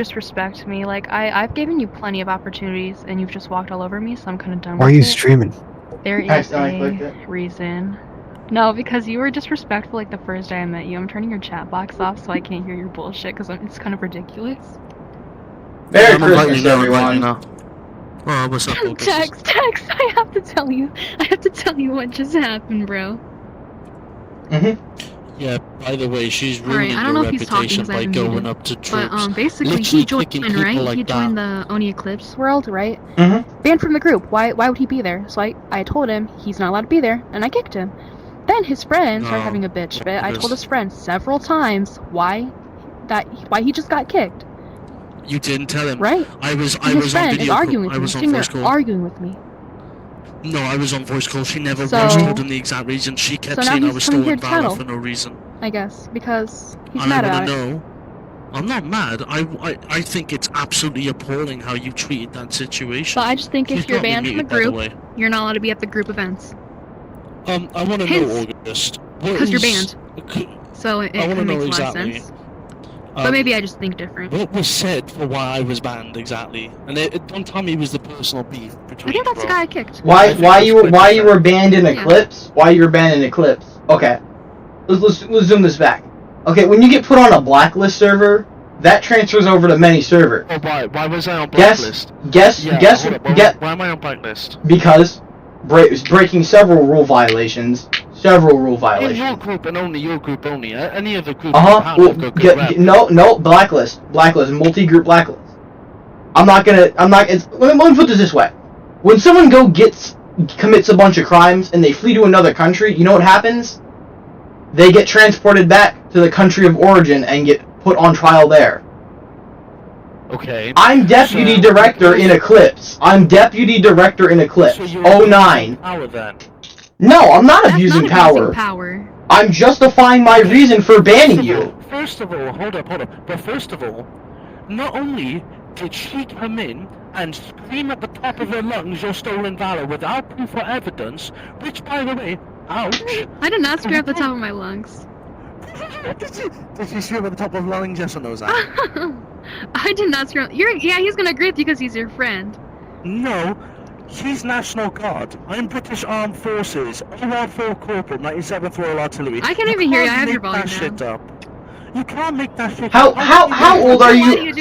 disrespect me. Like, I've given you plenty of opportunities, and you've just walked all over me, so I'm kind of done Why are with you it. streaming? There is a reason. No, because you were disrespectful like the first day I met you. I'm turning your chat box off so I can't hear your bullshit because it's kind of ridiculous. Merry Christmas, everyone. Oh, what's up, Augustus? Tex, I have to tell you what just happened, bro. Yeah, by the way, she's ruining I don't know your if he's talking reputation 'cause I by have him going muted. up to troops. But basically literally he joined, kicking people right? like He joined that. the Oni Eclipse world, right? Banned from the group. Why would he be there? So I told him he's not allowed to be there, and I kicked him. Then his friend started having a bitch fit. I told his friend several times why he just got kicked. You didn't tell him. Right? I was his on friend video is arguing with I me. was He's on sitting voice there call. arguing with me. No, I was on voice call. She never So- once told him the exact reason. She kept so now saying I he's was coming here stolen to Valor tattle. for no reason. I guess because he's And mad I about wanna it. know. I'm not mad. I think it's absolutely appalling how you treated that situation. But I just think She's if you're got me banned from the muted, by the group, way. you're not allowed to be at the group events. I want to know, August. Because you're banned. So it I want to kind of know makes a lot of exactly. sense. But maybe I just think different. What was said for why I was banned exactly? And don't tell me it was the personal beef between. I think that's the guy I kicked. Why you were banned in Eclipse? Why you were banned in Eclipse? Okay, let's zoom this back. Okay, when you get put on a blacklist server, that transfers over to many server. Oh, why was I on blacklist? Guess. Why am I on blacklist? Because breaking several rule violations. In your group and only your group only. Any other group. No, blacklist, multi-group blacklist. Let me put this this way. When someone commits a bunch of crimes and they flee to another country, you know what happens? They get transported back to the country of origin and get put on trial there. Okay. I'm deputy director in Eclipse. So 09. Power then. No, I'm not abusing power. I'm justifying my reason for banning you. First of all, hold up. But first of all, not only did she come in and scream at the top of her lungs you're stolen Valor without proof or evidence, which, by the way, ouch. I did not scream at the top of my lungs. Did she scream at the top of her lungs, yes or no, Zach? I did not scream. He's gonna agree with you because he's your friend. No. She's National Guard. I'm British Armed Forces. OR4 Corporal, 97th Royal Artillery. I can't even hear you. I have your volume down. You can't make that shit up. How old are you?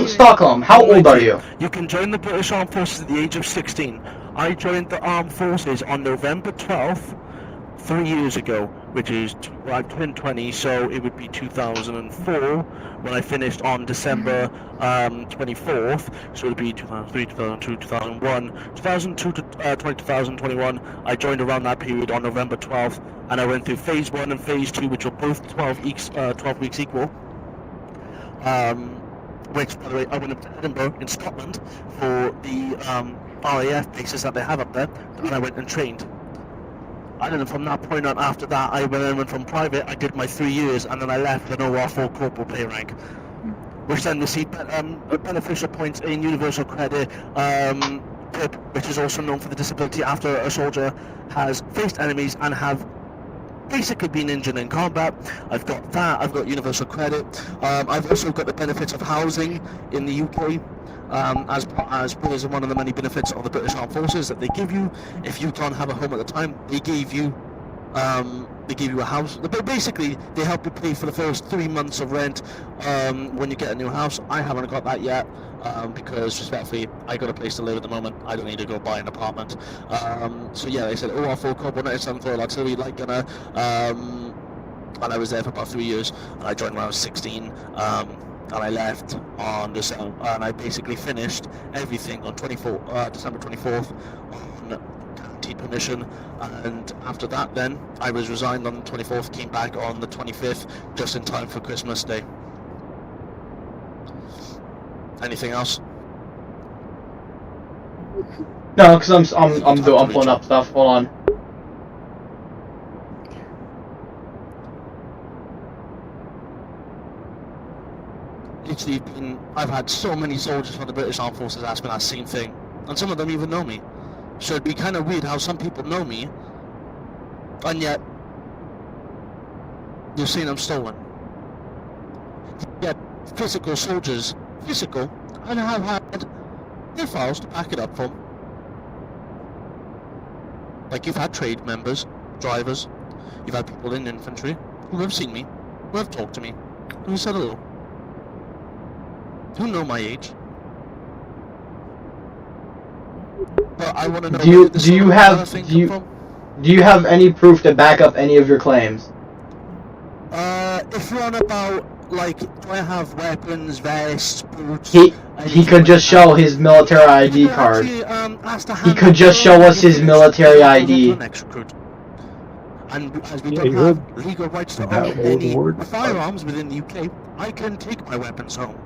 Stockholm. How old are you? You can join the British Armed Forces at the age of 16. I joined the Armed Forces on November 12th, 3 years ago, which is, I turned 20, so it would be 2004, when I finished on December 24th, so it would be 2003, 2002, 2001, 2002 to 2021, I joined around that period on November 12th, and I went through Phase 1 and Phase 2, which were both 12 weeks equal, which, by the way, I went up to Edinburgh in Scotland for the RAF bases that they have up there, and I went and trained. And then from that point on, after that, I went from private, I did my 3 years, and then I left with an OR4 Corporal pay rank. Which then received beneficial points in Universal Credit, PIP, which is also known for the disability after a soldier has faced enemies and have basically been injured in combat. I've got that, I've got Universal Credit. I've also got the benefits of housing in the UK. As one of the many benefits of the British Armed Forces that they give you. If you can't have a home at the time, they give you a house. Basically, they help you pay for the first 3 months of rent when you get a new house. I haven't got that yet because, respectfully, I got a place to live at the moment. I don't need to go buy an apartment. So yeah, they said, OR4 Corporal 97th Royal Artillery, and I was there for about 3 years. And I joined when I was 16. And I left on December, and I basically finished everything on December 24th on guaranteed permission, and after that then, I was resigned on the 24th, came back on the 25th, just in time for Christmas Day. Anything else? No, because I'm pulling up stuff, hold on. Literally I've had so many soldiers from the British Armed Forces ask me that same thing, and some of them even know me. So it'd be kind of weird how some people know me, and yet you're saying I'm stolen. Yet physical soldiers physical, and have had their files to back it up from. Like you've had trade members, drivers, you've had people in infantry who have seen me, who have talked to me, who said hello, who know my age. But I want to know. Do you have any proof to back up any of your claims? If you're on about, like, do I have weapons, vests, boots? He could just show his military ID card. He could just show us his military ID. And as we don't have legal rights to own any firearms within the UK, I can take my weapons home.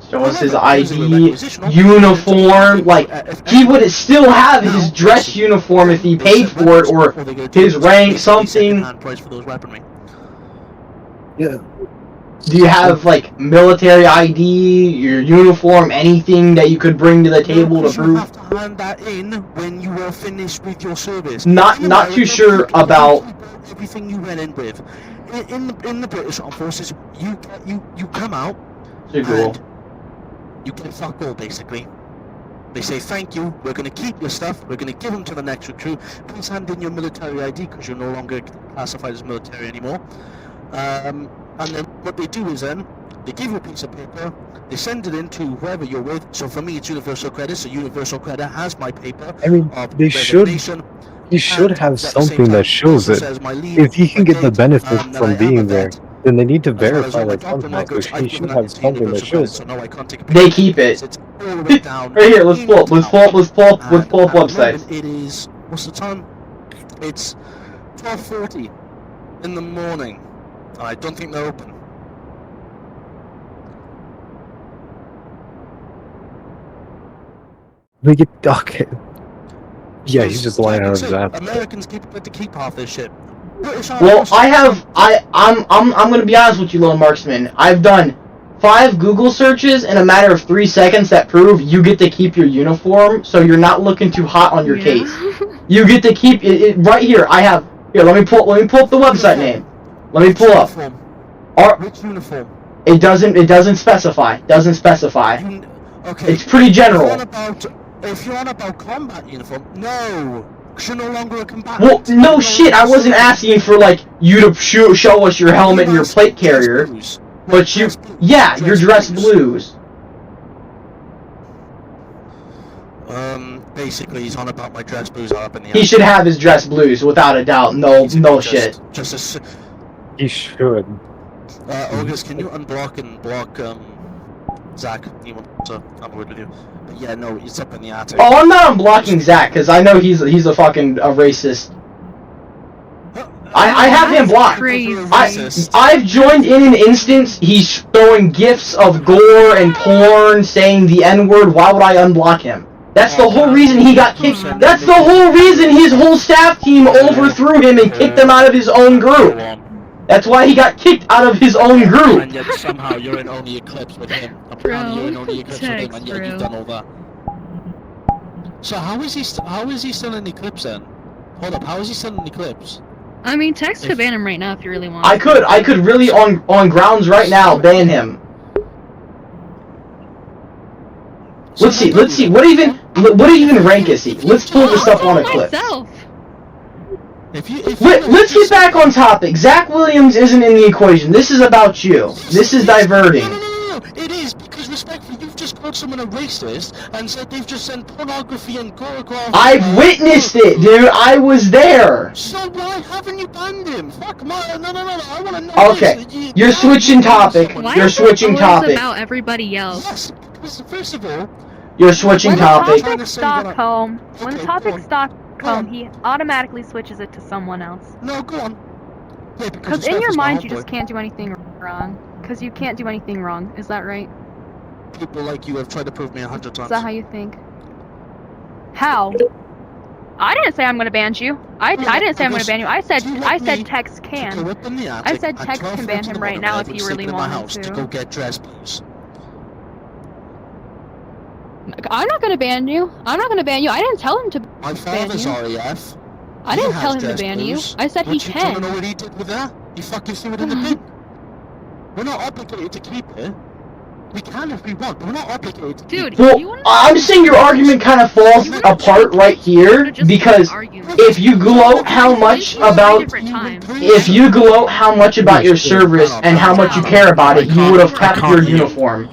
Show us his ID, uniform, like, he would still have his dress uniform if he paid for it, or his rank, something. Yeah. Do you have, like, military ID, your uniform, anything that you could bring to the table to prove? You have to hand that in when you are finished with your service. Not too sure about everything you went in with. In the British Armed Forces, you come out and you get fuck all, basically. They say, thank you, we're going to keep your stuff, we're going to give them to the next recruit, please hand in your military ID because you're no longer classified as military anymore. And then what they do is then, they give you a piece of paper, they send it in to whoever you're with. So for me, it's Universal Credit, so Universal Credit has my paper. I mean, they should have something that shows it. If he can get the benefit from being there, then they need to verify that somehow, so he should have something that shows it. They keep it. Right here, let's pull up websites. It is, what's the time? It's 12:40 in the morning. And I don't think they're open. They get okay. Yeah, he's just lying out of his ass. Americans get to keep half their shit. Well, I'm gonna be honest with you, little Marksman. I've done 5 Google searches in a matter of 3 seconds that prove you get to keep your uniform, so you're not looking too hot on your case. You get to keep it right here. Here. Let me pull up the website name. Let me pull up. Which uniform? It doesn't specify. Okay. It's pretty general. If you're on about combat uniform, no. You're no longer a combatant. Well, no shit. I wasn't asking for like you to show us your helmet and your plate carrier, but your dress blues. Basically, he's on about my dress blues are up in the air. He should have his dress blues, without a doubt. No shit. He should. August, can you unblock and block Zach? He wants to have a word with you. But yeah, no, he's up in the attic. Oh, I'm not unblocking Zach because I know he's a fucking racist. I have him blocked. I've joined in an instance. He's throwing gifs of gore and porn, saying the N-word. Why would I unblock him? That's the whole reason he got kicked. That's the whole reason his whole staff team overthrew him and kicked him out of his own group. That's why he got kicked out of his own group. And yet somehow you're in only Eclipse with him. Apparently you're in only Eclipse with him, and yet you've done all that. So how is he still in Eclipse then? Hold up, how is he still in Eclipse? I mean, Tex could ban him right now if you really want. I could really on grounds right now ban him. Let's see. What even rank is he? Let's pull this up on Eclipse. Let's get back on topic. Zach Williams isn't in the equation. This is about you. This is diverting. No. It is, because respectfully, you've just called someone a racist and said they've just sent pornography and choreography. I've witnessed it, dude. I was there. So why haven't you banned him? Fuck my... No. I want to know. Okay, you're switching topic. You're switching topic. About everybody else. Yes, because first of all... You're switching topic. When the topic's Stockholm, he automatically switches it to someone else. No, go on. Because in your mind, you just can't do anything wrong. Because you can't do anything wrong. Is that right? People like you have tried to prove me 100 times. Is that how you think? How? I didn't say I'm gonna ban you. I didn't say I'm gonna ban you. I said Tex can. I said Tex can ban him right now if he really wanted to go get dress blues. I'm not gonna ban you. I didn't tell him to ban you. My father's RAF. I didn't tell him to ban you. I said he can. You don't know what he did with that? He fucking threw it in the bin. We're not obligated to keep it. We can if we want, but we're not obligated. Dude, Well, you wanna I'm saying your argument kind of falls You wanna apart right here because if you gloat how much about your service and how much you care about it, you would have kept your uniform.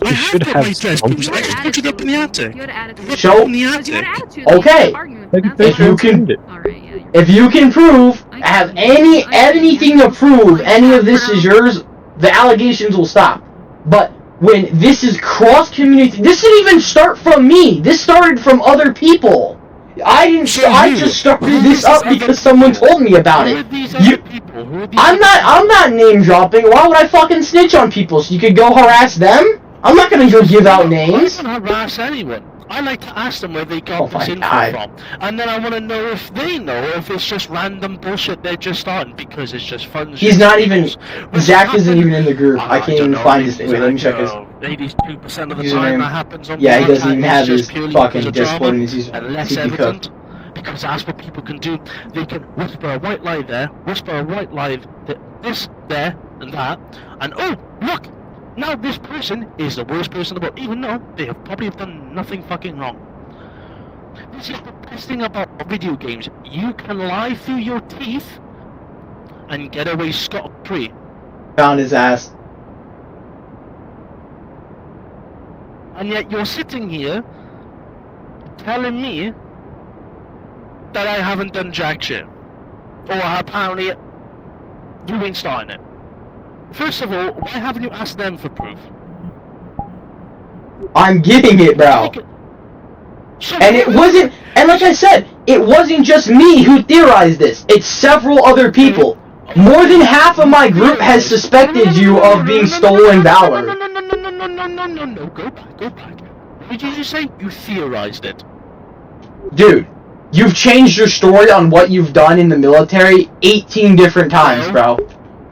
I should got my have dress something. because I just put it up in the attic. You had attitude. Show- In the Because you had attic. attitude. Okay. Argument. Like, That's they If you all. can- found it. Alright, yeah. You're If you can prove, have anything to prove any of this is yours, the allegations will stop. But when this is cross-community, this didn't even start from me. This started from other people. I just started this up because someone told me about Who it. are these You- other people? Who are these I'm other not name dropping. Why would I fucking snitch on people so you could go harass them? I'm not gonna go give out names. I don't harass anyone. I like to ask them where they got Oh this my info God. from, and then I want to know if they know, or if it's just random bullshit they're just on because it's just fun. He's not even. Which Zach happens- isn't even in the group. I can't don't even know, find maybe his thing. Wait, let me check his. 82% of the username. time that happens on Yeah, he Podcast doesn't even is have just his purely fucking because of Discord drama and his user. and less CP evident. Because that's what people can do. They can whisper a white lie there, whisper a white lie this, there, and that, and oh, look! Now this person is the worst person in the world, even though they have probably done nothing fucking wrong. This is the best thing about video games. You can lie through your teeth and get away scot-free. Found his ass. And yet you're sitting here telling me that I haven't done jack shit. Or apparently you ain't starting it. First of all, why haven't you asked them for proof? I'm getting it, bro. And it wasn't, and like I said, it wasn't just me who theorized this. It's several other people. More than half of my group has suspected you of being stolen Valor. No, go back. What did you say? You theorized it. Dude, you've changed your story on what you've done in the military 18 different times, bro.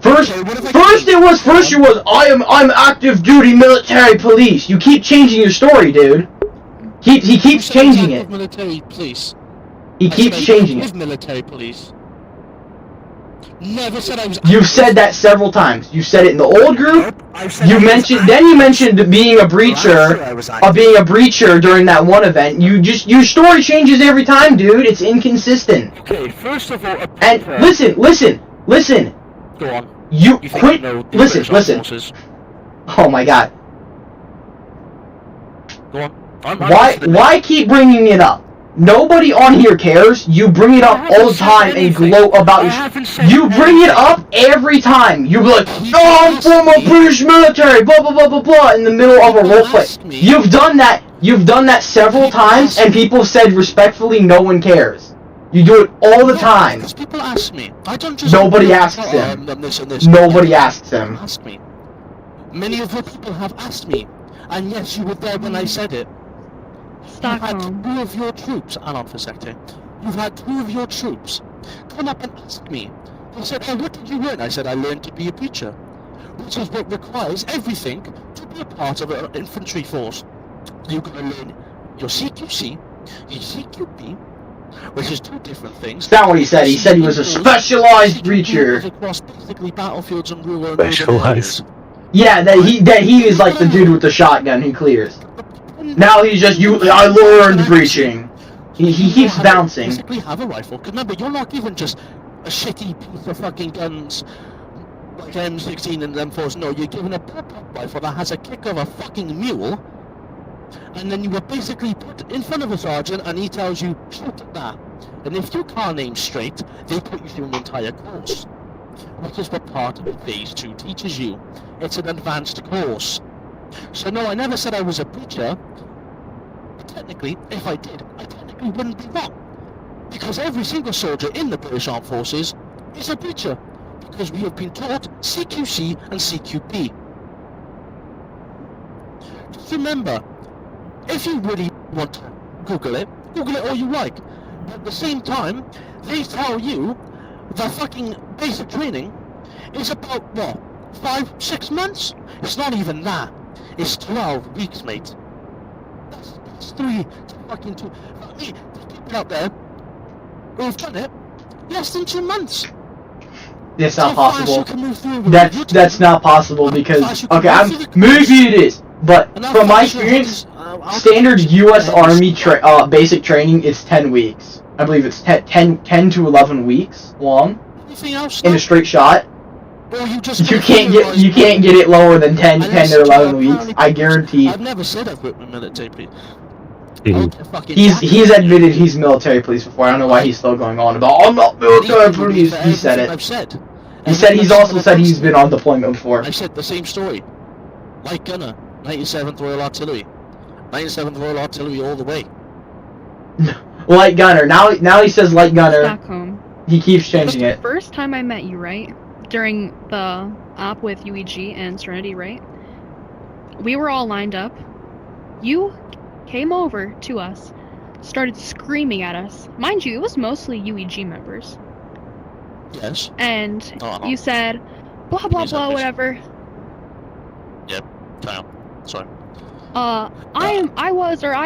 First you was I'm active duty military police. You keep changing your story, dude. He keeps changing it. Military police. He keeps changing it. Military police. Never said I was. You've said that several times. You said it in the old group. You mentioned being a breacher during that one event. Your story changes every time, dude. It's inconsistent. Okay, first of all, And listen. Go on. You You think quit. you know the Listen. British Armed Forces? Oh my god. Go on. I'm listening. Why keep bringing it up? Nobody on here cares. You bring it up all the time and gloat about You bring it up every time. You be like, "Oh, I'm former British military." Blah blah blah blah blah. In the middle of a roleplay. You've done that. You've done that several times, and people said respectfully, no one cares. You do it all the time. Because people ask me. I don't just. Nobody asks him. This and this. Nobody asks him. Ask me. Many of the people have asked me, and yes, you were there when I said it. You've had Stockholm. 2 of your troops, hang on for a second. You've had 2 of your troops come up and ask me. They said, "Oh, what did you learn?" I said, "I learned to be a preacher," which is what requires everything to be a part of an infantry force. You're going to learn your CQC, your CQB, which is 2 different things. That's not what he said. He said he was a specialized breacher. Across basically battlefields and rural Specialized. Yeah, that he is like the dude with the shotgun who clears. Now he's just I learned breaching. He keeps bouncing. Basically have a rifle. 'Cause remember, you're not even just a shitty piece of fucking guns like M16 and M4s. No, you're given a pop-up rifle that has a kick of a fucking mule, and then you were basically put in front of a sergeant, and he tells you shoot at that. And if you can't aim straight, they put you through an entire course, which is what part of Phase 2 teaches you. It's an advanced course. So no, I never said I was a breacher. But technically, if I did, I technically wouldn't be wrong. Because every single soldier in the British Armed Forces is a breacher. Because we have been taught CQC and CQB. Just remember, if you really want to Google it all you like. But at the same time, they tell you the fucking basic training is about, what, 5-6 months? It's not even that. It's 12 weeks, mate. That's 3 to fucking 2. I mean, there's people out there who have done it less than 2 months. That's not possible. That's not possible because maybe it is, but from my experience, standard U.S. Army basic training is 10 weeks. I believe it's 10 to 11 weeks long in a straight shot. You can't get it lower than 10 or 11 weeks. I guarantee. I've never said I've worked with military police. He's admitted he's military police before. I don't know why he's still going on about I'm not military police. He said it. He's also said he's been on deployment before. I said the same story. Light gunner, 97th Royal Artillery. 97th Royal Artillery all the way. Light gunner. Now he says light gunner. Stockholm. He keeps changing it. The first time I met you, right? During the op with UEG and Serenity, right? We were all lined up. You came over to us, started screaming at us. Mind you, it was mostly UEG members. Yes. And you said, blah blah blah, whatever. Yep. Sorry. I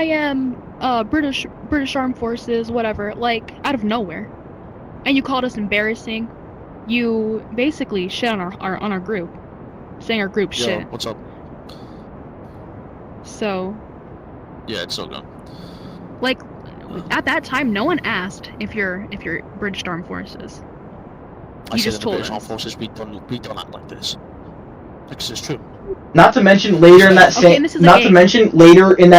am British Armed Forces, whatever. Like out of nowhere, and you called us embarrassing. You basically shit on our group, saying our group shit. What's up? So. Yeah, it's still going. Like, at that time, no one asked if you're British Armed Forces. You just told us. British Armed Forces, we don't act like this. This is true. Not to mention later in that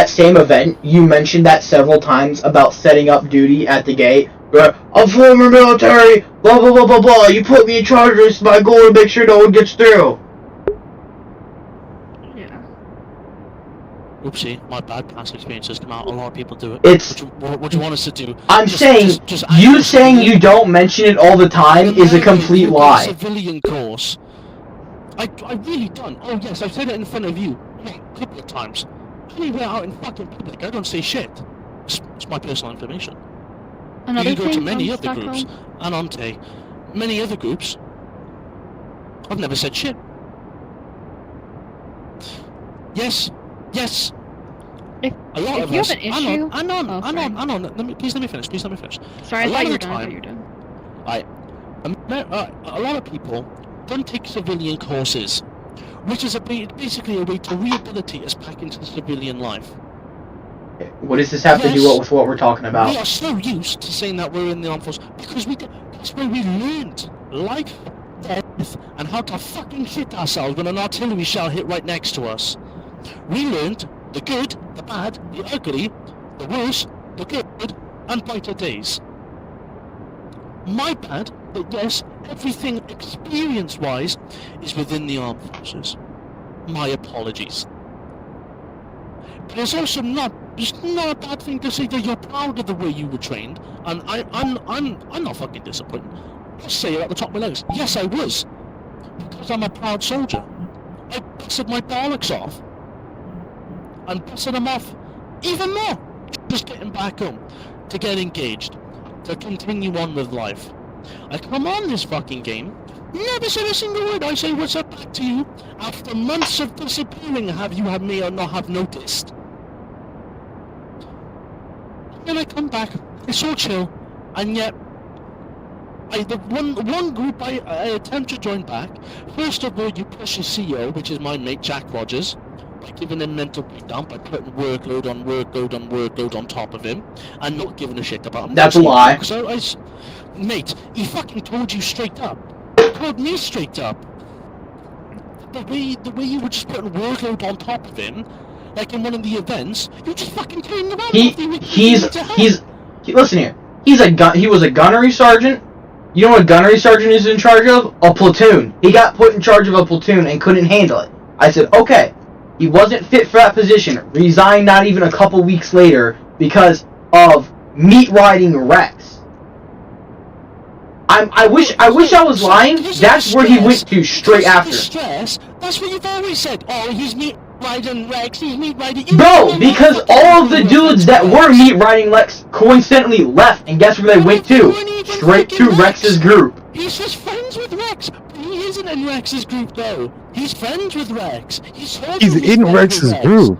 same event, you mentioned that several times about setting up duty at the gate. I'm former military, blah blah blah blah blah. You put me in charge. It's my goal to make sure no one gets through. Oopsie, my bad past experiences come out. A lot of people do it. What do you want us to do? I'm saying you don't mention it all the time is a complete lie. Civilian course. I really don't. Oh yes, I've said it in front of you a couple of times. Anywhere out in fucking public, I don't say shit. It's my personal information. Another you go thing to many other Stockholm? groups, and many other groups. I've never said shit. Yes. If a lot if of you us, have an issue, hang on. Please let me finish. Sorry, I thought you were done. A lot of people don't take civilian courses, which is basically a way to rehabilitate us back into civilian life. What does this have to do with what we're talking about? We are so used to saying that we're in the armed forces because that's where we learned life, death, and how to fucking shit ourselves when an artillery shell hit right next to us. We learned the good, the bad, the ugly, the worse, the good, and brighter days. My bad, but yes, everything experience-wise is within the armed forces. My apologies. But it's also it's not a bad thing to say that you're proud of the way you were trained, and I'm not fucking disappointed. I say it at the top of my lungs. Yes, I was, because I'm a proud soldier. I busted my bollocks off, and busted them off even more, just getting back home, to get engaged, to continue on with life. I come on this fucking game, never said a single word. I say what's up back to you after months of disappearing. Have you may or not have noticed? Then I come back, it's all chill, and yet the one group I attempt to join back. First of all, you push your CEO, which is my mate Jack Rogers, by giving him mental breakdown, by putting workload on top of him, and not giving a shit about him. That's a lie. So mate, he fucking told you straight up. He told me straight up. The way you were just putting workload on top of him, like in one of the events, you just fucking turned around. Listen here. He was a gunnery sergeant. You know what a gunnery sergeant is in charge of? A platoon. He got put in charge of a platoon and couldn't handle it. I said, okay. He wasn't fit for that position. Resigned not even a couple weeks later because of meat riding Rex. I wish I was lying. That's where he went to straight after. Stress. That's what you've always said. Oh, he's meat riding Rex. He's meat riding. No, because all of the dudes that were meat riding Rex coincidentally left, and guess where they went to? Straight to Rex's group. He's just friends with Rex. He isn't in Rex's group though. He's friends with Rex. He's in Rex's group.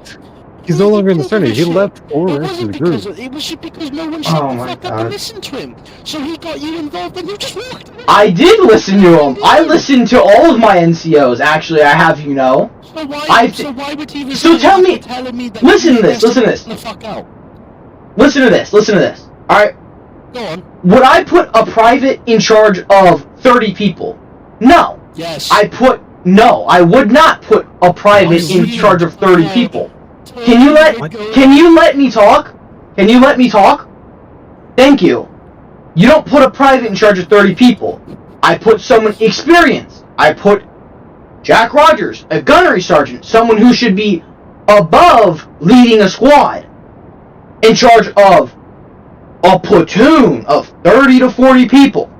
He's no longer in the Senate. He left or entered the group. It was because no one shut the fuck up and listened to him. So he got you involved and you just walked away. I did listen to him. I listened to all of my NCOs. Actually, I have you know. So why would he? So tell me. Listen to this. Listen to this. The fuck out. Listen to this. Listen to this. All right. Go on. Would I put a private in charge of 30 people? No. Yes. No, I would not put a private in charge of 30 people. Can you let me talk? Can you let me talk? Thank you. You don't put a private in charge of 30 people. I put someone experienced. I put Jack Rogers, a gunnery sergeant, someone who should be above leading a squad, in charge of a platoon of 30 to 40 people.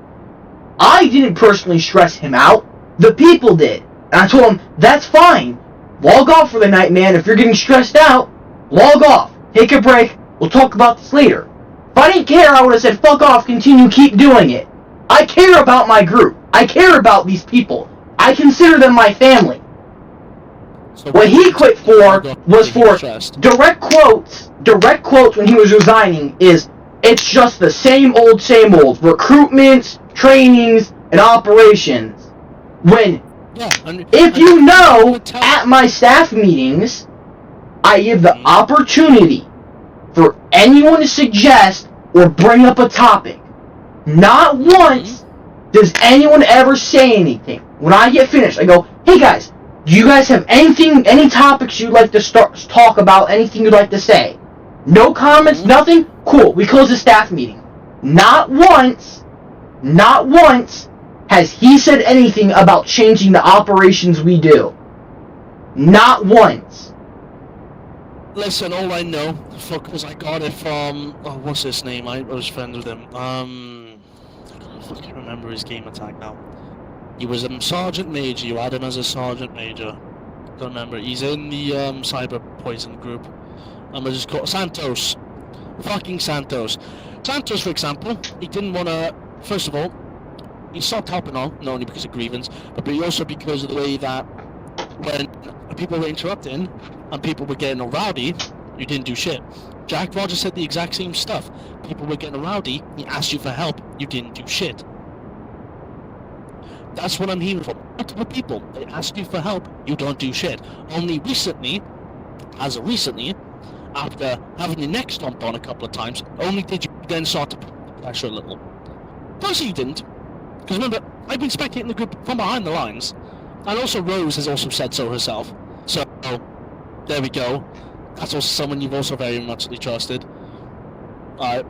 I didn't personally stress him out. The people did. And I told him, that's fine. Log off for the night, man. If you're getting stressed out, log off. Take a break. We'll talk about this later. If I didn't care, I would have said, fuck off, continue, keep doing it. I care about my group. I care about these people. I consider them my family. So what he quit for was for direct quotes when he was resigning is, it's just the same old, recruitments, trainings, and operations. When, if you know, at my staff meetings, I give the opportunity for anyone to suggest or bring up a topic. Not once does anyone ever say anything. When I get finished, I go, hey guys, do you guys have any topics you'd like to talk about, anything you'd like to say? No comments, nothing? Cool, we close the staff meeting. Not once has he said anything about changing the operations we do. Not once. Listen, all I know, because I got it from, what's his name? I was friends with him. I can't remember his game attack now. He was a sergeant major. You had him as a sergeant major. Don't remember. He's in the cyber poison group. I'm just call Santos. Fucking Santos. Santos, for example, he didn't want to. First of all, he stopped helping on, not only because of grievance, but also because of the way that when people were interrupting and people were getting all rowdy, you didn't do shit. Jack Rogers said the exact same stuff. People were getting rowdy, he asked you for help, you didn't do shit. That's what I'm hearing from multiple people. They ask you for help, you don't do shit. Only recently, after having your neck stomped on a couple of times, only did you then start to pressure a little. Plus you didn't. Because remember, I've been spectating the group from behind the lines. And also Rose has also said so herself. So, there we go. That's also someone you've also very muchly trusted. But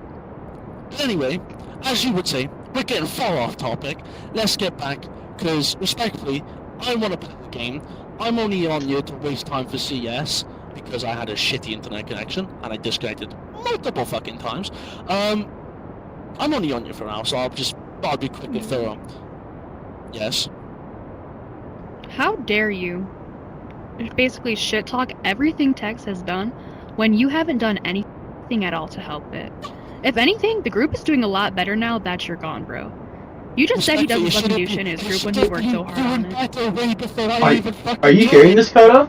anyway, as you would say, we're getting far off topic. Let's get back, because respectfully, I want to play the game. I'm only on here to waste time for CS, because I had a shitty internet connection, and I disconnected multiple fucking times. I'm only on here for now, so I'll be quick and thorough. Yes? How dare you basically shit talk everything Tex has done when you haven't done anything at all to help it? If anything, the group is doing a lot better now that you're gone, bro. You just said he doesn't fucking do shit in his group when he worked so hard on it. Are you hearing this, Kodo?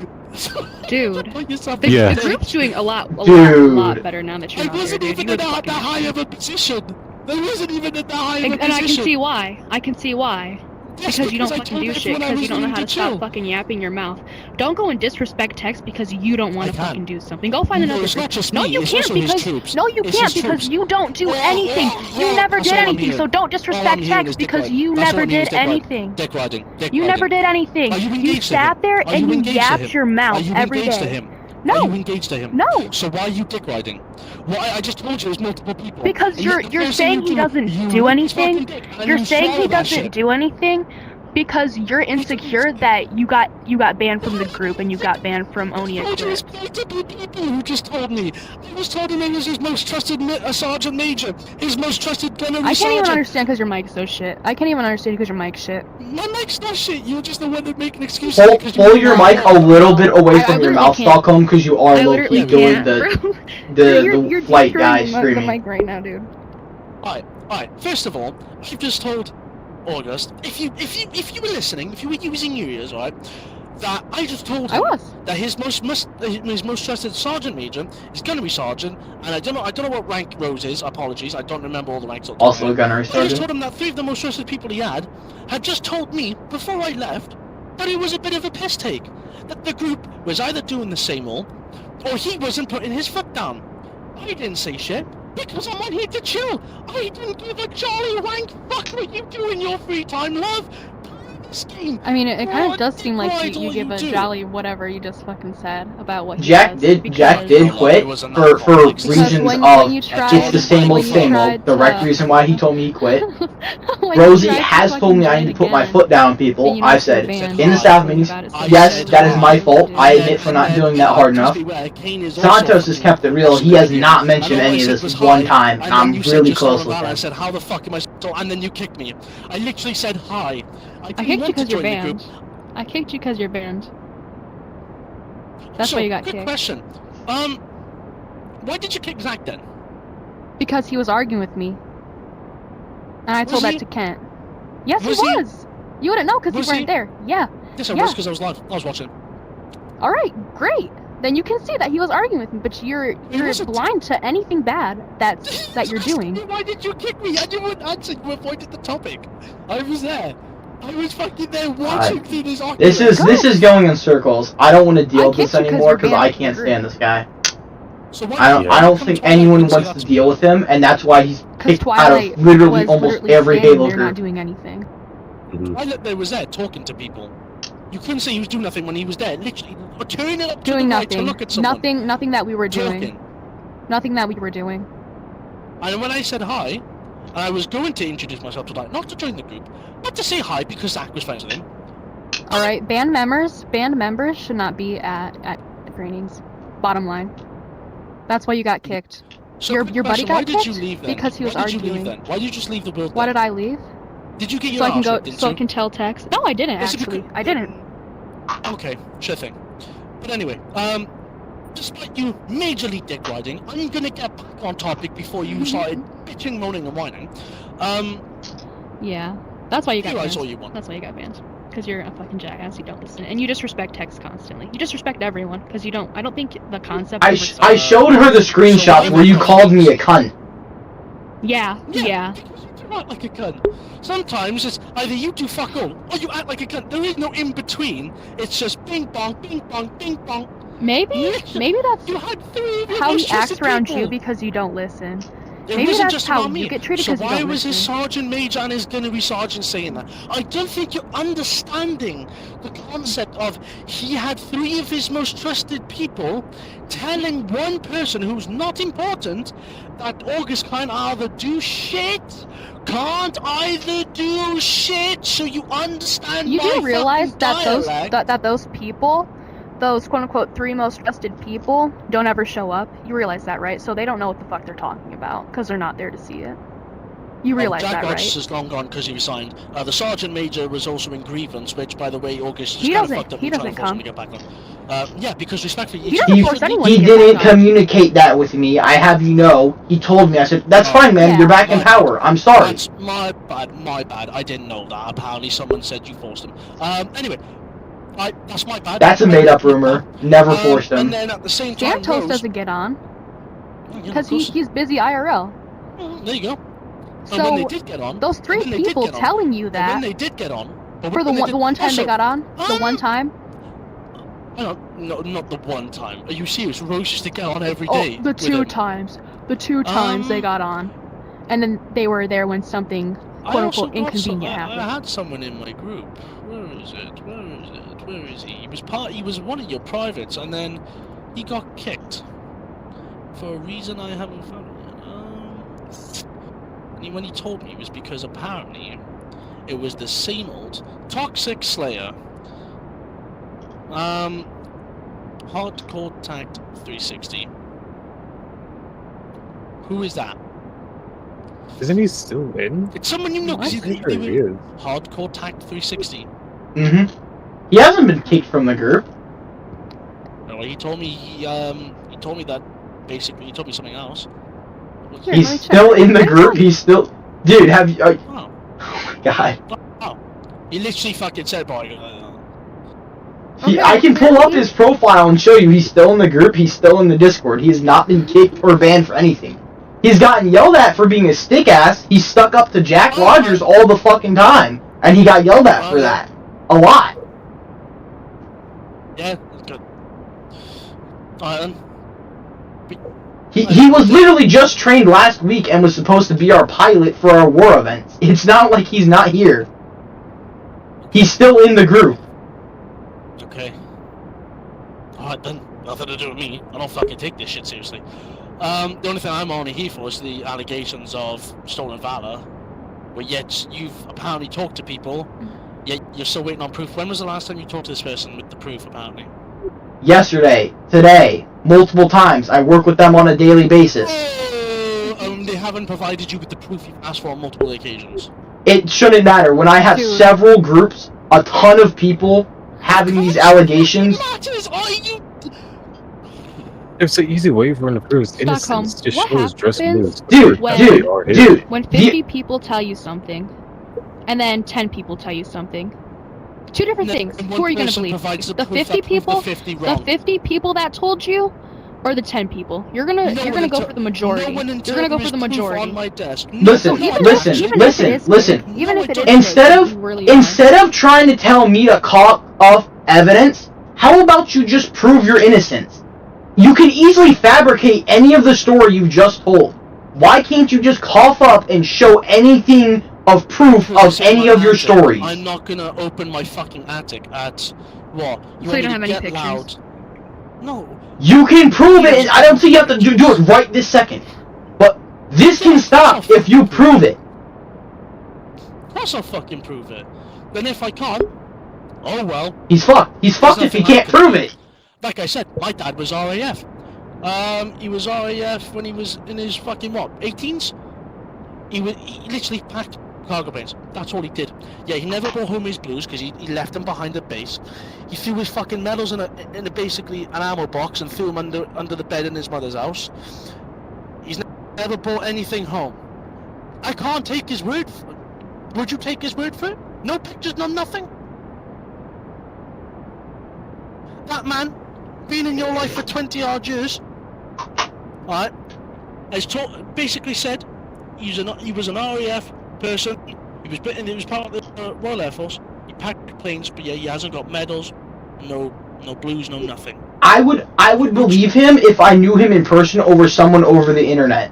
Dude, Yeah. the group's doing a lot better now that you're I not here, wasn't dude. even You in were that high of a position. There wasn't even in that high of a and position. I can see why. I can see why. Yes, Because you don't I fucking told do shit, everyone I because you was don't know going how to stop chill. fucking yapping your mouth. Don't go and disrespect Tex because you don't want to can't. fucking do something. Go find No, another it's group. not just No, me, you it's can't also his because troops. no, you It's can't his because troops. you don't do anything. You never That's did all I'm anything. hearing. So don't All I'm disrespect hearing Tex is dick because riding. you That's all never I'm hearing did is dick riding. anything. Dick riding. Dick You riding. never did anything. Are you You engaged to him? sat there Are and you engaged to yapped him? your Are mouth you every engaged to day. him? No. Are you engaged to him? No. So why are you dick riding? Well, I just told you there's multiple people. Because And you're yet the first saying thing he you doesn't you do lick his fucking anything. dick, and You're you saying he swallow that doesn't shit. do anything because you're insecure that you got banned from the group and you got banned from Oni I told you Eclipse. there's multiple people who just told me. I was told him he was his most trusted sergeant major, his most trusted gunnery I can't sergeant. even understand because your mic's so shit. I can't even understand because your mic's shit. My mic's not shit. You're just the one that making excuses. Pull your mic a little bit away I from your literally mouth, can't. Stockholm, because you are I low-key literally doing can't, bro. the flight destroying guy the screaming. mic right now, dude. Alright. First of all, I've just told August, if you were listening, if you were using your ears, alright, that I just told I him was. that his most trusted sergeant major is going to be sergeant, and I don't know what rank Rose is. Apologies, I don't remember all the ranks. Also a gunnery I just sergeant. told him that 3 of the most trusted people he had just told me before I left that he was a bit of a piss take, that the group was either doing the same old, or he wasn't putting his foot down. I didn't say shit because I'm on here to chill. I didn't give a jolly rank fuck what you do in your free time, love. Game. I mean, it kind of does seem like Right, you all give you a do. jolly whatever you just fucking said about what he Jack does, did because quit for reasons when of you it's tried, the same when old you same old. tried Direct to- reason why he told me he quit. when you Rosie tried to has told fucking me I join need to put my again, foot down, and people. you I know said banned in the you South talking minis. about it, so Yes, you that is said my you fault. did. I admit for not doing that hard enough. Santos has kept it real. He has not mentioned any of this one time, and I'm really close with I him. said, how the fuck am I so? And then you kicked me. I literally said hi. I kicked you because you're banned. I kicked you because you're banned. That's why you got Good kicked. question. Why did you kick Zach then? Because he was arguing with me. And I told that to Kent. Yes, he was! You wouldn't know because you weren't there. Yeah. Yes, I was because I was live. I was watching. Alright, great. Then you can see that he was arguing with me, but you're blind to anything bad that you're doing. Why did you kick me? I didn't answer. You avoided the topic. I was there. I was fucking there watching through this argument. This is going in circles. I don't want to deal with this anymore because I can't stand this guy. So I don't think anyone wants to deal with him, and that's why he's kicked out of literally almost every Halo group. Not doing anything. Twilight was there talking to people. You couldn't say he was doing nothing when he was there. Literally turning up to doing the nothing. right to look at someone. Nothing that we were doing. Talking. Nothing that we were doing. And when I said hi, I was going to introduce myself to not to join the group, but to say hi because Zach was friends with him. Alright, band members should not be at trainings. Bottom line. That's why you got kicked. So your buddy got kicked you leave then? because he was arguing. Why did you just leave the build? Why did I leave? Did you get your so I can go? didn't So you? I can tell text. No, I didn't actually. I didn't. Okay, sure thing. But anyway, despite you majorly dick riding, I'm gonna get back on topic before you started bitching, moaning, and whining. Yeah, that's why you got banned. All you want. That's why you got banned. Because you're a fucking jackass. You don't listen, and you disrespect text constantly. You disrespect everyone because you don't. I don't think the concept. I showed her the screenshots where you called me a cunt. Yeah. Because you do act like a cunt. Sometimes it's either you do fuck all, or you act like a cunt. There is no in between. It's just bing bong, bing bong, bing bong. Maybe that's you had 3 of your how he most acts trusted around people. you because you don't listen. It Maybe wasn't that's just how about me. you get treated So because you why don't was his listen. sergeant major and his gunnery sergeant saying that? I don't think you're understanding the concept of he had 3 of his most trusted people telling one person who's not important that August can't either do shit, so you understand You my do realize fucking that dialect? those people, those quote-unquote 3 most trusted people, don't ever show up. You realize that, right? So they don't know what the fuck they're talking about because they're not there to see it. You realize Jack that, Rogers right? is long gone because he resigned. The sergeant major was also in grievance, which, by the way, August He kind of doesn't- fucked up. he and trying doesn't to force him come. to get back on. Yeah, because respectfully, He doesn't force anyone He to get didn't back on. communicate that with me. I have you know. He told me. I said, "That's fine, man. Yeah. You're back in power. I'm sorry." That's my bad. I didn't know that. Apparently, someone said you forced him. Anyway, that's my bad. That's a made-up rumor. Never forced him. And then at the same time, Santos Rose, doesn't get on because of course. he's busy IRL. There you go. So and when they did get on, those 3 when they did people get on, telling you and when that they did get on, for the one time they got on, the one time. No, not the one time. Are you serious? Rose used to get on every Oh, day. the with 2 him. times. The 2 times they got on, and then they were there when something quote unquote inconvenient happened. I had someone in my group. Where is it? Where is he? He was one of your privates, and then he got kicked for a reason I haven't found yet. And when he told me, it was because apparently it was the same old toxic slayer. Hardcore tagged 360. Who is that? Isn't he still in? It's someone you know because I'm sure he is. Hardcore tagged 360. He hasn't been kicked from the group. No, he told me he told me that basically he told me something else. Here, He's let me check. still in the group. He's still. Dude, have you? Oh. Oh my god. Oh. He literally fucking said, "Boy." I can pull up his profile and show you he's still in the group, he's still in the Discord. He has not been kicked or banned for anything. He's gotten yelled at for being a stick ass. He's stuck up to Jack Rogers all the fucking time. And he got yelled at for that. A lot. Yeah, good. He was literally just trained last week and was supposed to be our pilot for our war events. It's not like he's not here. He's still in the group. Okay. Alright then, nothing to do with me. I don't fucking take this shit seriously. The only thing I'm only here for is the allegations of stolen valor. But yet you've apparently talked to people, yet you're still waiting on proof. When was the last time you talked to this person with the proof, apparently? Yesterday, today, multiple times. I work with them on a daily basis. They haven't provided you with the proof you've asked for on multiple occasions. It shouldn't matter. When I have several groups, a ton of people having these allegations. There's an easy way for him to prove his innocence. Just show his dress blues. Dude. When 50 people tell you something, and then 10 people tell you something, two different things. Who are you going to believe? The 50 people? The 50 people that told you? Or the 10 people? You're gonna go for the majority. You're gonna go for the majority. Listen. Even if it is instead of trying to tell me to cough up evidence, how about you just prove your innocence? You can easily fabricate any of the story you just told. Why can't you just cough up and show anything of proof of any of your stories? I'm not gonna open my fucking attic at what? So you don't have any pictures? Loud? No. You can prove it, and I don't think you have to do it right this second. But this can stop if you prove it. Of course I'll fucking prove it. Then if I can't, oh well. He's fucked. He's fucked if he can't prove it. Like I said, my dad was RAF. He was RAF when he was in his fucking what, 18s? He literally packed cargo planes. That's all he did. Yeah, he never brought home his blues because he left them behind the base. He threw his fucking medals in a basically an ammo box and threw them under the bed in his mother's house. He's never brought anything home. I can't take his word. Would you take his word for it? No pictures, no nothing. That man, been in your life for 20 odd years, alright, has basically said he was an RAF person. He was part of the Royal Air Force. He packed planes, but yeah, he hasn't got medals, no blues, no nothing. I would believe him if I knew him in person over someone over the internet.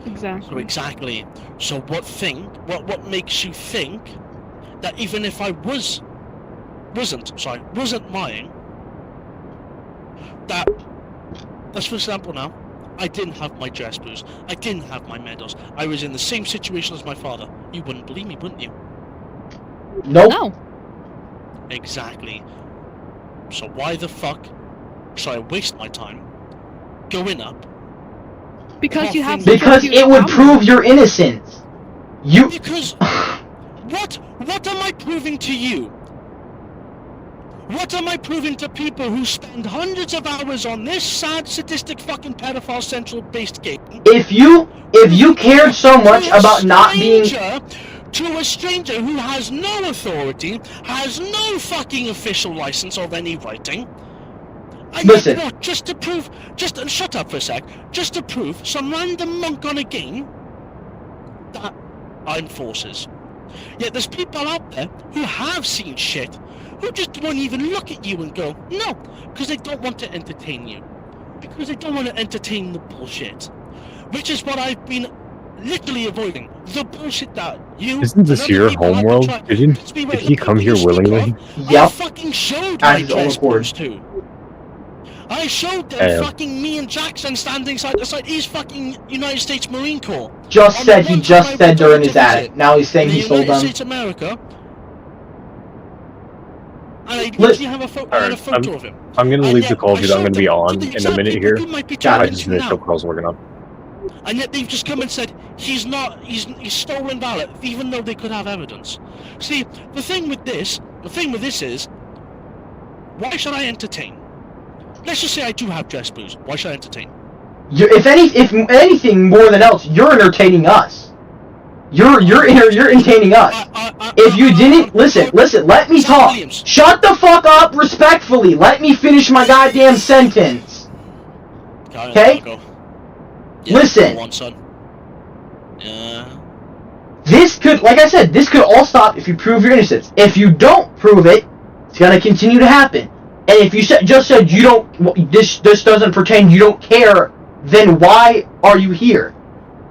Exactly. So exactly. So what makes you think that even if I wasn't lying, that's for example now, I didn't have my dress blues, I didn't have my medals, I was in the same situation as my father. You wouldn't believe me, wouldn't you? Nope. No. Exactly. So why the fuck should I waste my time going up? Because you have. Because it would prove your innocence. Because what am I proving to you? What am I proving to people who spend hundreds of hours on this sad, sadistic, fucking pedophile central-based game? If you cared so much about not being to a stranger who has no authority, has no fucking official license of any writing. And listen. What, just to prove, shut up for a sec, just to prove some random monk on a game that I'm forces. Yet there's people out there who have seen shit, who just won't even look at you and go, no, because they don't want to entertain you. Because they don't want to entertain the bullshit. Which is what I've been literally avoiding. The bullshit that you... Isn't this your homeworld? Did he come here willingly? Yep. I fucking showed my dress blues too. I showed them fucking me and Jackson standing side to side. He's fucking United States Marine Corps. He just said they're in his attic. Now he's saying he sold them. United States America. And I literally have a photo of him. I'm gonna leave the call because I'm gonna be on in a minute here. I just finished what Carl's working on. And yet they've just come and said he's stolen Valor, even though they could have evidence. See, the thing with this is, why should I entertain? Let's just say I do have dress blues. Why should I entertain? If anything more than else, you're entertaining us. You're entertaining us. If you didn't listen, let me talk. Shut the fuck up respectfully. Let me finish my goddamn sentence. Okay? Listen. This could, like I said, this could all stop if you prove your innocence. If you don't prove it, it's gonna continue to happen. And if you just said you don't, this doesn't pertain, you don't care, then why are you here?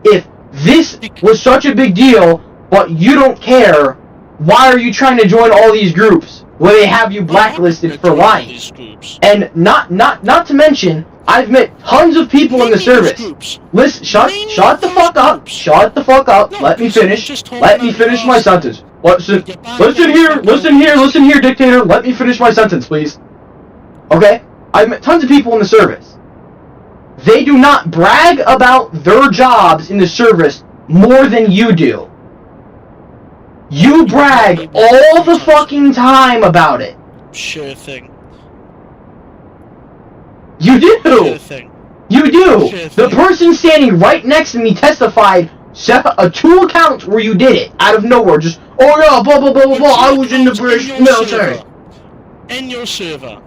If this was such a big deal, but you don't care, why are you trying to join all these groups where they have you blacklisted for lying? And not to mention, I've met tons of people in the service. Listen, shut the fuck up. Shut the fuck up. Let me finish. Let me finish my sentence. Listen here, dictator. Let me finish my sentence, please. Okay? I've met tons of people in the service. They do not brag about their jobs in the service more than you do. You brag all the fucking time about it. Sure thing. You do. Sure thing. You do. Sure The thing. person standing right next to me testified 2 accounts where you did it out of nowhere. Just, oh yeah, blah blah blah blah blah. I was in the British military. In your server.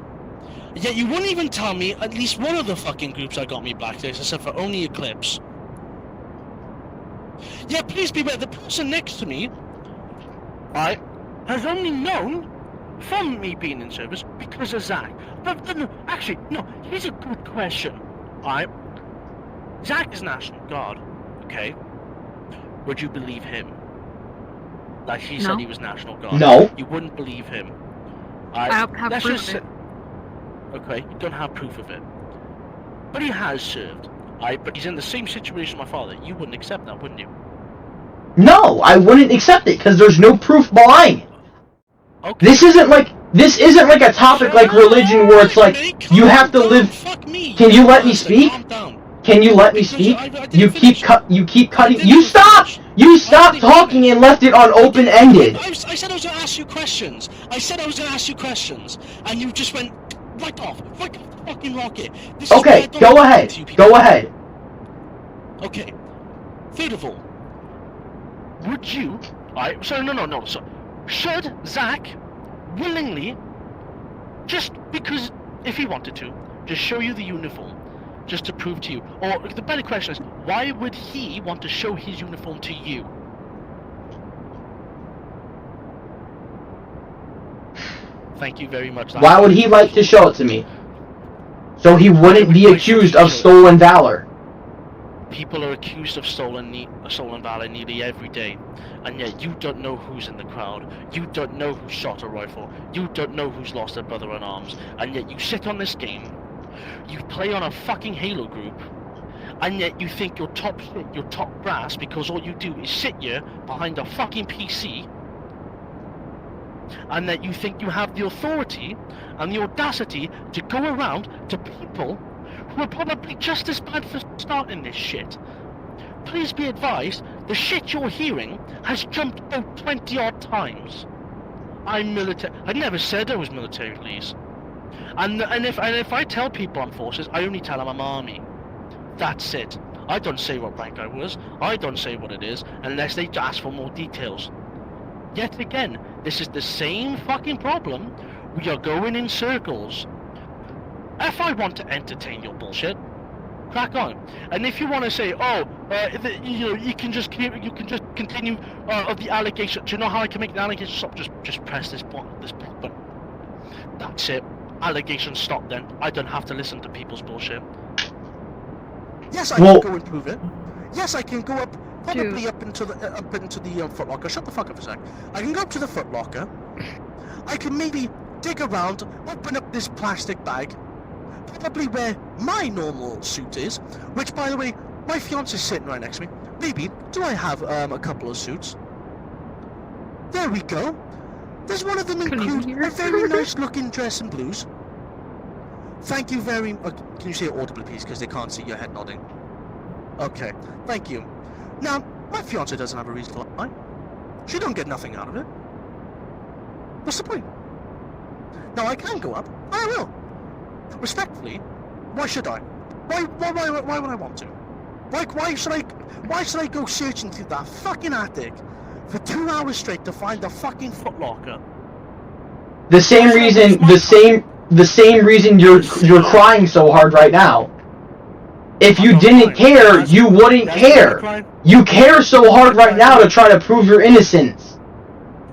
Yet you wouldn't even tell me at least one of the fucking groups that got me blacklisted, except for only Eclipse. Yeah, please be aware, the person next to me, right, has only known from me being in service because of Zach. But no, actually, no, here's a good question, right? Zach is National Guard, okay? Would you believe him? Like he said he was National Guard. No. You wouldn't believe him. I have proof of it. Okay, you don't have proof of it. But he has served, right? But he's in the same situation my father. You wouldn't accept that, wouldn't you? No, I wouldn't accept it because there's no proof behind it. Okay. This isn't like a topic like religion where it's like you have to live. Can you let me speak? Can you let me speak? You keep cutting. You stop! You stopped talking and left it on open-ended. I said I was going to ask you questions. And you just went right off the fucking rocket. Okay, go ahead. Go ahead. Okay. Third of all, would you? No. So, should Zach willingly, just because if he wanted to, just show you the uniform? Just to prove to you, or the better question is, why would he want to show his uniform to you? Thank you very much. Why would he like to show it to me? So he wouldn't be accused of stolen valor. People are accused of stolen valor nearly every day, and yet you don't know who's in the crowd. You don't know who shot a rifle. You don't know who's lost their brother in arms, and yet you sit on this game. You play on a fucking Halo group, and yet you think you're top shit, you're top brass, because all you do is sit here behind a fucking PC, and that you think you have the authority and the audacity to go around to people who are probably just as bad for starting this shit. Please be advised, the shit you're hearing has jumped about 20 odd times. I'm military. I never said I was military police. And if I tell people I'm forces, I only tell them I'm army. That's it. I don't say what rank I was. I don't say what it is unless they ask for more details. Yet again, this is the same fucking problem. We are going in circles. If I want to entertain your bullshit, crack on. And if you want to say, you can just continue the allegation. Do you know how I can make the allegation stop? Just press this button. That's it. Allegation stop. Then I don't have to listen to people's bullshit. Yes, I can go and prove it. Yes, I can go up. Probably up into the Foot Locker. Shut the fuck up a sec. I can go up to the Foot Locker. I can maybe dig around, open up this plastic bag, probably where my normal suit is, which, by the way, my fiance's sitting right next to me. Baby, do I have a couple of suits? There we go. There's one of them include a very nice looking dress in blues. Thank you very much. Can you say it audibly, please, because they can't see your head nodding? Okay, thank you. Now, my fiancée doesn't have a reason to lie. She don't get nothing out of it. What's the point? Now, I can go up. I will. Respectfully, why should I? Why would I want to? Like, why should I go searching through that fucking attic for 2 hours straight to find a fucking footlocker? The same reason you're crying so hard right now. If you didn't care, you wouldn't care. You care so hard right now to try to prove your innocence.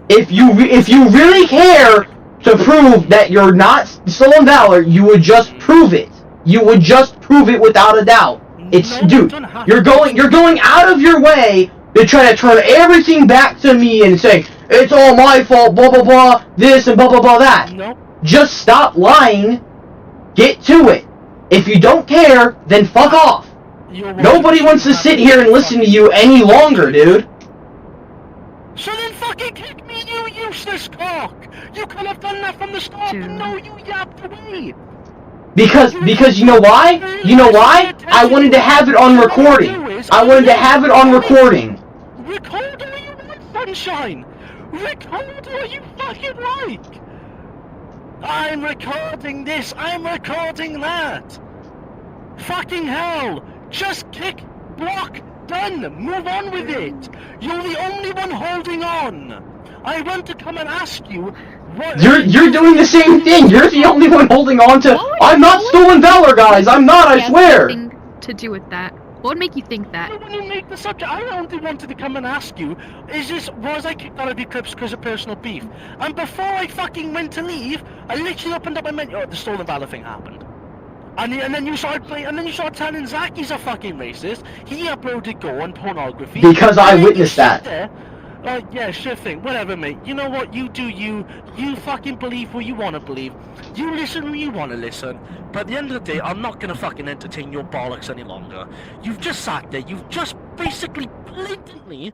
If you really care to prove that you're not stolen valor, you would just prove it. You would just prove it without a doubt. Dude, you're going out of your way to try to turn everything back to me and say, it's all my fault, blah blah blah, this and blah blah blah that. Nope. Just stop lying, get to it. If you don't care, then fuck off. Nobody wants to sit here and listen to you any longer, dude. So then fucking kick me, you useless cock! You could have done that from the start, but no, you yapped away! Because you know why? You know why? I wanted to have it on recording. I wanted to have it on recording. Record all you want, sunshine! Record what you fucking like! I'm recording this, I'm recording that! Fucking hell! Just kick, block, done! Move on with it! You're the only one holding on! I want to come and ask you what... You're doing the same thing! You're the only one holding on to... I'm not stolen valor, guys! I'm not, I swear! Nothing to do with that. What would make you think that? When you make the subject, I only wanted to come and ask you, was I kicked out of your clips because of personal beef? And before I fucking went to leave, I literally opened up my menu, the stolen valor thing happened. And then you started telling Zach he's a fucking racist. He uploaded gore and pornography. Because I witnessed that. Yeah, sure thing. Whatever, mate. You know what? You do you. You fucking believe what you want to believe. You listen when you want to listen. But at the end of the day, I'm not going to fucking entertain your bollocks any longer. You've just sat there. You've just basically blatantly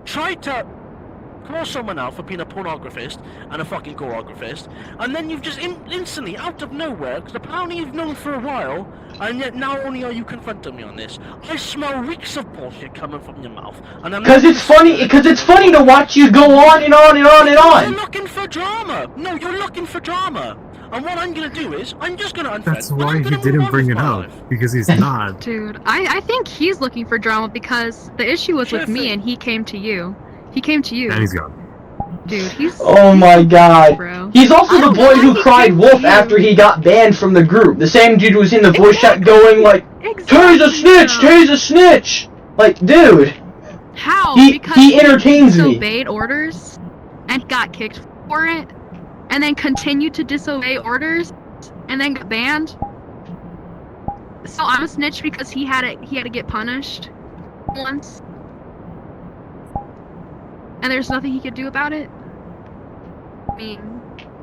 tried to call someone out for being a pornographist and a fucking choreographist, and then you've just instantly, out of nowhere, because apparently you've known for a while, and yet now only are you confronting me on this. I smell reeks of bullshit coming from your mouth, and I'm... Because it's funny to watch you go on and on and on and on! You're looking for drama! No, you're looking for drama! And what I'm gonna do is, I'm just gonna unfriend. That's why he didn't bring it up, because he's not. Dude, I think he's looking for drama because the issue was with me and he came to you. He came to you. And he's gone. Dude, he's... Oh my god. Bro. He's also the boy who cried wolf after he got banned from the group. The same dude who was in the voice chat going like, Terry's a snitch! Terry's a snitch! Like, dude. How? Because he entertains me. He disobeyed orders and got kicked for it, and then continued to disobey orders, and then got banned. So I'm a snitch because he had to get punished once. And there's nothing he could do about it? I mean,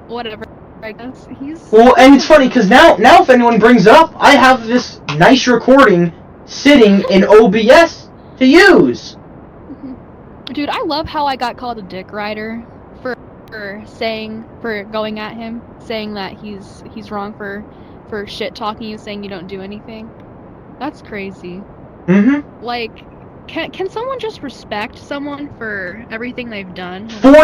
whatever, I guess. Well, and it's funny, because now if anyone brings it up, I have this nice recording sitting in OBS to use. Dude, I love how I got called a dick rider for going at him, saying that he's wrong for shit-talking you, saying you don't do anything. That's crazy. Mm-hmm. Like... Can someone just respect someone for everything they've done? 40